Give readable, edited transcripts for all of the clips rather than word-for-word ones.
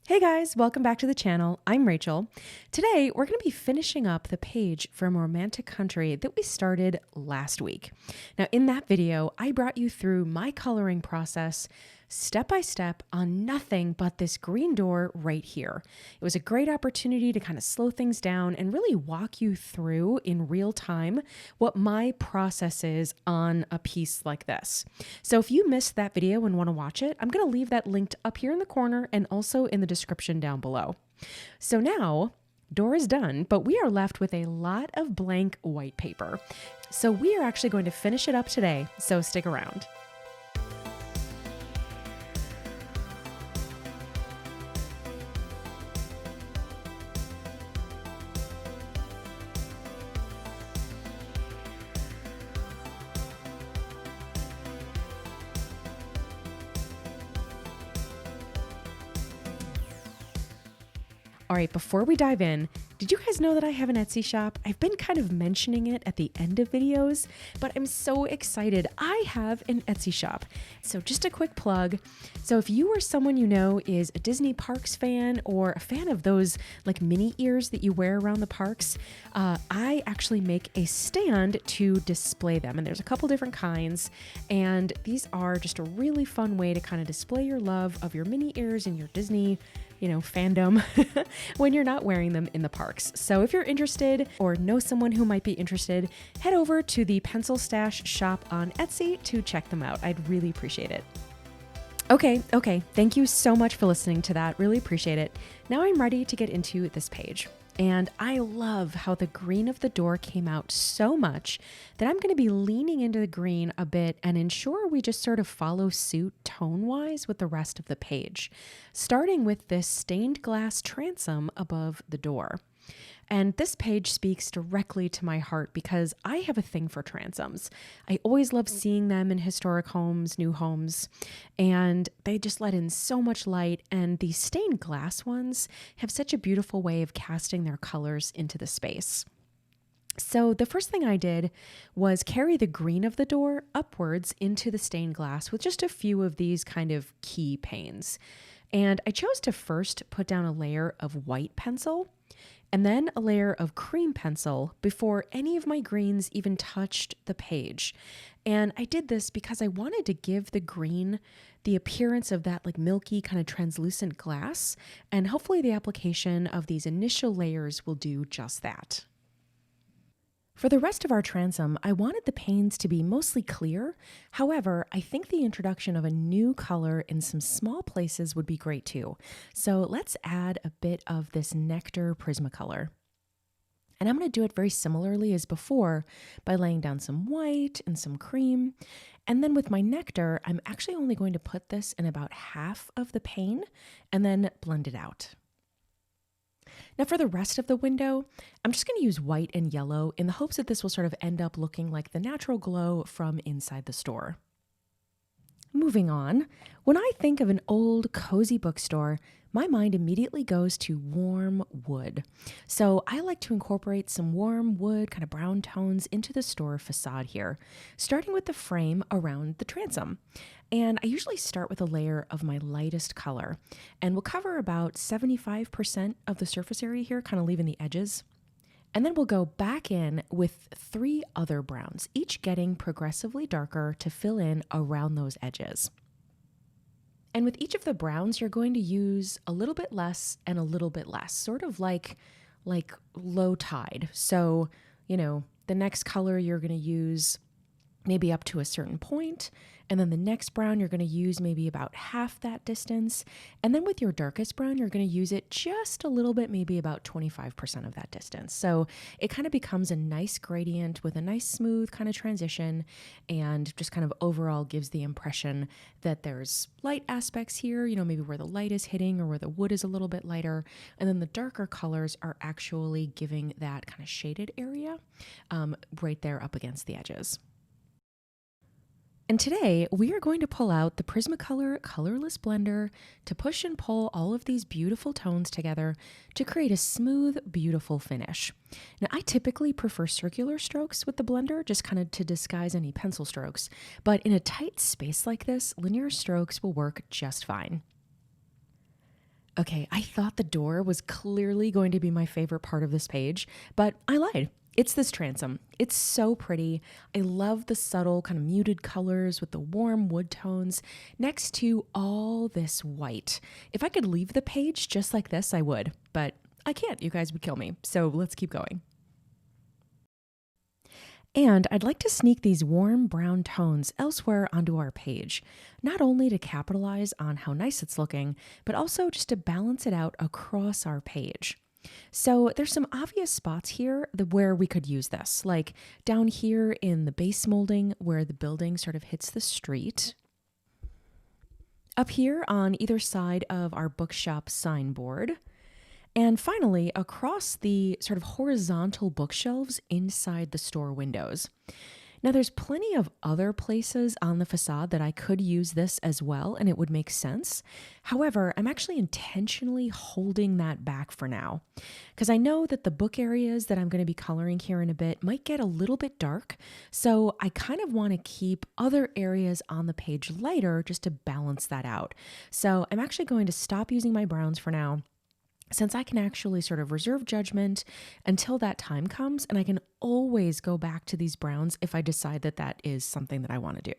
Hey guys, welcome back to the channel. I'm Rachel. Today, we're going to be finishing up the page from Romantic Country that we started last week. Now, in that video, I brought you through my coloring process step by step on nothing but this green door right here. It was a great opportunity to kind of slow things down and really walk you through in real time what my process is on a piece like this. So if you missed that video and want to watch it, I'm going to leave that linked up here in the corner and also in the description down below. So now, door is done, but we are left with a lot of blank white paper. So we are actually going to finish it up today, so stick around. All right, before we dive in, did you guys know that I have an Etsy shop? I've been kind of mentioning it at the end of videos, but I'm so excited. I have an Etsy shop. So just a quick plug. So if you or someone you know is a Disney Parks fan or a fan of those like mini ears that you wear around the parks, I actually make a stand to display them. And there's a couple different kinds. And these are just a really fun way to kind of display your love of your mini ears and your Disney fandom when you're not wearing them in the parks. So if you're interested or know someone who might be interested, head over to the PencilStash shop on Etsy to check them out. I'd really appreciate it. Okay. Thank you so much for listening to that. Really appreciate it. Now I'm ready to get into this page. And I love how the green of the door came out so much that I'm going to be leaning into the green a bit and ensure we just sort of follow suit tone-wise with the rest of the page, starting with this stained glass transom above the door. And this page speaks directly to my heart because I have a thing for transoms. I always love seeing them in historic homes, new homes, and they just let in so much light. And these stained glass ones have such a beautiful way of casting their colors into the space. So the first thing I did was carry the green of the door upwards into the stained glass with just a few of these kind of key panes. And I chose to first put down a layer of white pencil and then a layer of cream pencil before any of my greens even touched the page. And I did this because I wanted to give the green the appearance of that like milky kind of translucent glass, and hopefully the application of these initial layers will do just that. For the rest of our transom, I wanted the panes to be mostly clear. However, I think the introduction of a new color in some small places would be great too. So let's add a bit of this nectar prismacolor. And I'm going to do it very similarly as before by laying down some white and some cream. And then with my nectar, I'm actually only going to put this in about half of the pane and then blend it out. Now for the rest of the window, I'm just going to use white and yellow in the hopes that this will sort of end up looking like the natural glow from inside the store. Moving on, when I think of an old cozy bookstore, my mind immediately goes to warm wood. So I like to incorporate some warm wood, kind of brown tones into the store facade here, starting with the frame around the transom. And I usually start with a layer of my lightest color, and we'll cover about 75% of the surface area here, kind of leaving the edges. And then we'll go back in with 3 other browns, each getting progressively darker to fill in around those edges. And with each of the browns, you're going to use a little bit less and a little bit less, sort of like low tide. So, the next color you're going to use maybe up to a certain point, and then the next brown you're going to use maybe about half that distance, and then with your darkest brown you're going to use it just a little bit, maybe about 25% of that distance. So it kind of becomes a nice gradient with a nice smooth kind of transition, and just kind of overall gives the impression that there's light aspects here, maybe where the light is hitting or where the wood is a little bit lighter, and then the darker colors are actually giving that kind of shaded area right there up against the edges. And today we are going to pull out the Prismacolor colorless blender to push and pull all of these beautiful tones together to create a smooth, beautiful finish. Now I typically prefer circular strokes with the blender, just kind of to disguise any pencil strokes, but in a tight space like this, linear strokes will work just fine. Okay, I thought the door was clearly going to be my favorite part of this page, but I lied. It's this transom. It's so pretty. I love the subtle kind of muted colors with the warm wood tones next to all this white. If I could leave the page just like this, I would, but I can't. You guys would kill me. So let's keep going. And I'd like to sneak these warm brown tones elsewhere onto our page, not only to capitalize on how nice it's looking, but also just to balance it out across our page. So there's some obvious spots here where we could use this, like down here in the base molding where the building sort of hits the street. Up here on either side of our bookshop signboard. And finally, across the sort of horizontal bookshelves inside the store windows. Now, there's plenty of other places on the facade that I could use this as well, and it would make sense. However, I'm actually intentionally holding that back for now, because I know that the book areas that I'm going to be coloring here in a bit might get a little bit dark, so I kind of want to keep other areas on the page lighter just to balance that out. So I'm actually going to stop using my browns for now, since I can actually sort of reserve judgment until that time comes, and I can always go back to these browns if I decide that that is something that I want to do.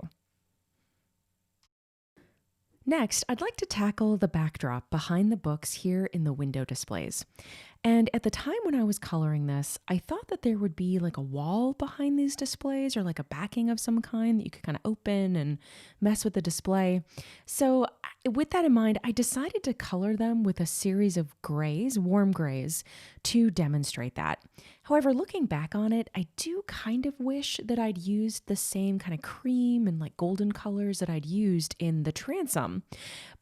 Next, I'd like to tackle the backdrop behind the books here in the window displays. And at the time when I was coloring this, I thought that there would be like a wall behind these displays or like a backing of some kind that you could kind of open and mess with the display. So with that in mind, I decided to color them with a series of grays, warm grays, to demonstrate that. However, looking back on it, I do kind of wish that I'd used the same kind of cream and like golden colors that I'd used in the transom,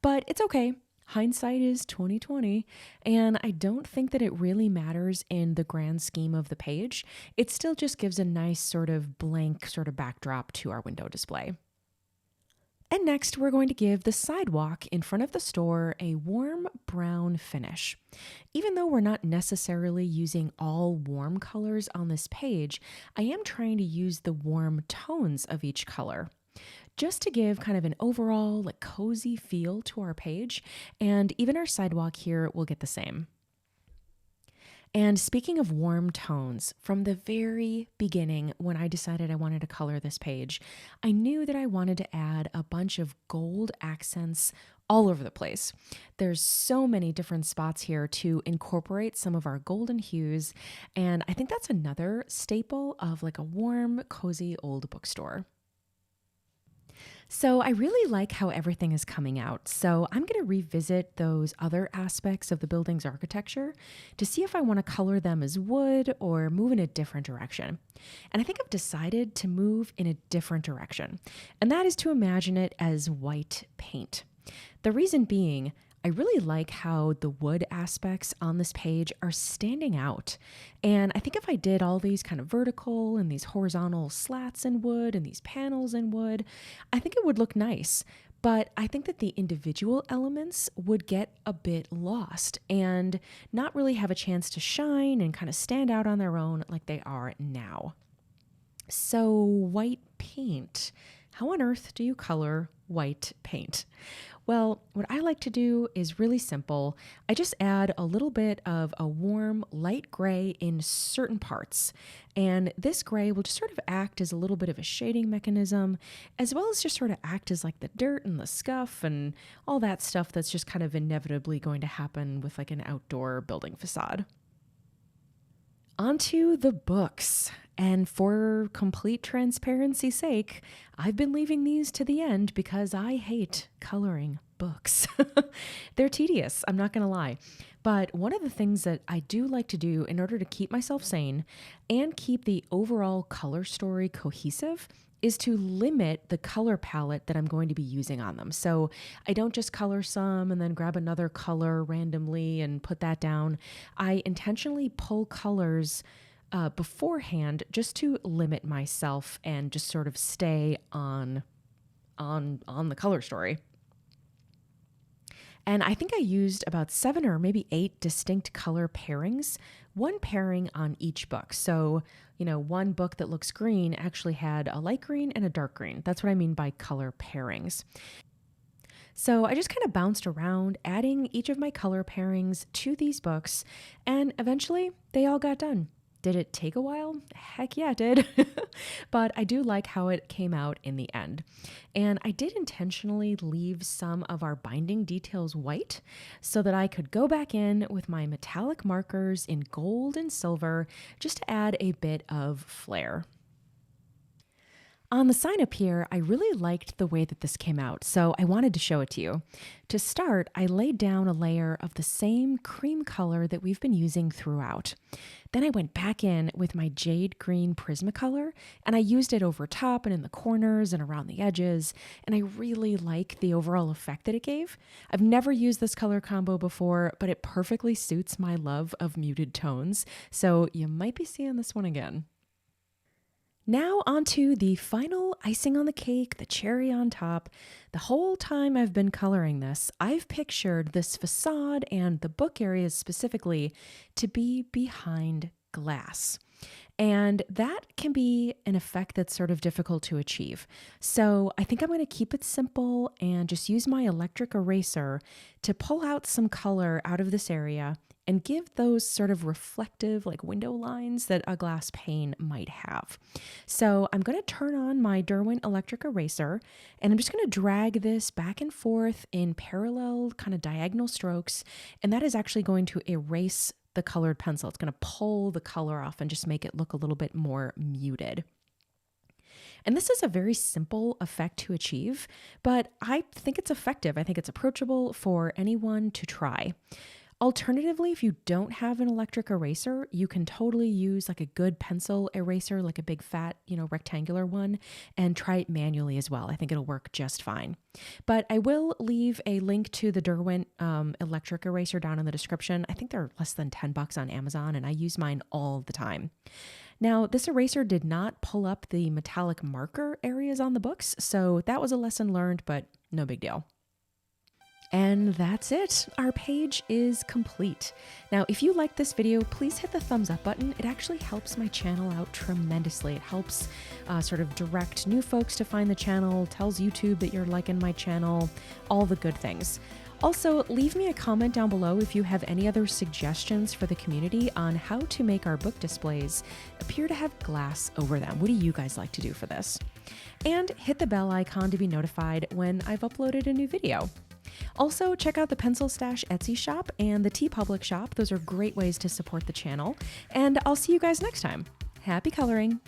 but it's okay. Hindsight is 2020, and I don't think that it really matters in the grand scheme of the page. It still just gives a nice sort of blank sort of backdrop to our window display. And next, we're going to give the sidewalk in front of the store a warm brown finish. Even though we're not necessarily using all warm colors on this page, I am trying to use the warm tones of each color, just to give kind of an overall like cozy feel to our page, and even our sidewalk here will get the same. And speaking of warm tones, from the very beginning when I decided I wanted to color this page, I knew that I wanted to add a bunch of gold accents all over the place. There's so many different spots here to incorporate some of our golden hues, and I think that's another staple of like a warm, cozy old bookstore. So I really like how everything is coming out. So I'm going to revisit those other aspects of the building's architecture to see if I want to color them as wood or move in a different direction. And I think I've decided to move in a different direction, and that is to imagine it as white paint. The reason being, I really like how the wood aspects on this page are standing out. And I think if I did all these kind of vertical and these horizontal slats in wood and these panels in wood, I think it would look nice. But I think that the individual elements would get a bit lost and not really have a chance to shine and kind of stand out on their own like they are now. So white paint. How on earth do you color white paint? Well, what I like to do is really simple. I just add a little bit of a warm light gray in certain parts. And this gray will just sort of act as a little bit of a shading mechanism, as well as just sort of act as like the dirt and the scuff and all that stuff that's just kind of inevitably going to happen with like an outdoor building facade. Onto the books. And for complete transparency's sake, I've been leaving these to the end because I hate coloring books. They're tedious, I'm not going to lie. But one of the things that I do like to do in order to keep myself sane and keep the overall color story cohesive is to limit the color palette that I'm going to be using on them. So I don't just color some and then grab another color randomly and put that down. I intentionally pull colors beforehand just to limit myself and just sort of stay on the color story. And I think I used about 7 or maybe 8 distinct color pairings, one pairing on each book. So, one book that looks green actually had a light green and a dark green. That's what I mean by color pairings. So I just kind of bounced around, adding each of my color pairings to these books, and eventually they all got done. Did it take a while? Heck yeah, it did. But I do like how it came out in the end. And I did intentionally leave some of our binding details white so that I could go back in with my metallic markers in gold and silver just to add a bit of flair. On the sign up here, I really liked the way that this came out, so I wanted to show it to you. To start, I laid down a layer of the same cream color that we've been using throughout. Then I went back in with my jade green Prismacolor, and I used it over top and in the corners and around the edges, and I really like the overall effect that it gave. I've never used this color combo before, but it perfectly suits my love of muted tones, so you might be seeing this one again. Now onto the final icing on the cake, the cherry on top. The whole time I've been coloring this, I've pictured this facade and the book areas specifically to be behind glass. And that can be an effect that's sort of difficult to achieve. So I think I'm going to keep it simple and just use my electric eraser to pull out some color out of this area and give those sort of reflective like window lines that a glass pane might have. So I'm going to turn on my Derwent electric eraser and I'm just going to drag this back and forth in parallel kind of diagonal strokes, and that is actually going to erase the colored pencil. It's going to pull the color off and just make it look a little bit more muted. And this is a very simple effect to achieve, but I think it's effective. I think it's approachable for anyone to try. Alternatively, if you don't have an electric eraser, you can totally use like a good pencil eraser, like a big fat, rectangular one, and try it manually as well. I think it'll work just fine. But I will leave a link to the Derwent electric eraser down in the description. I think they're less than $10 on Amazon, and I use mine all the time. Now, this eraser did not pull up the metallic marker areas on the books, so that was a lesson learned, but no big deal. And that's it. Our page is complete. Now, if you like this video, please hit the thumbs up button. It actually helps my channel out tremendously. It helps sort of direct new folks to find the channel, tells YouTube that you're liking my channel, all the good things. Also, leave me a comment down below if you have any other suggestions for the community on how to make our book displays appear to have glass over them. What do you guys like to do for this? And hit the bell icon to be notified when I've uploaded a new video. Also, check out the PencilStash Etsy shop and the TeePublic shop. Those are great ways to support the channel. And I'll see you guys next time. Happy coloring!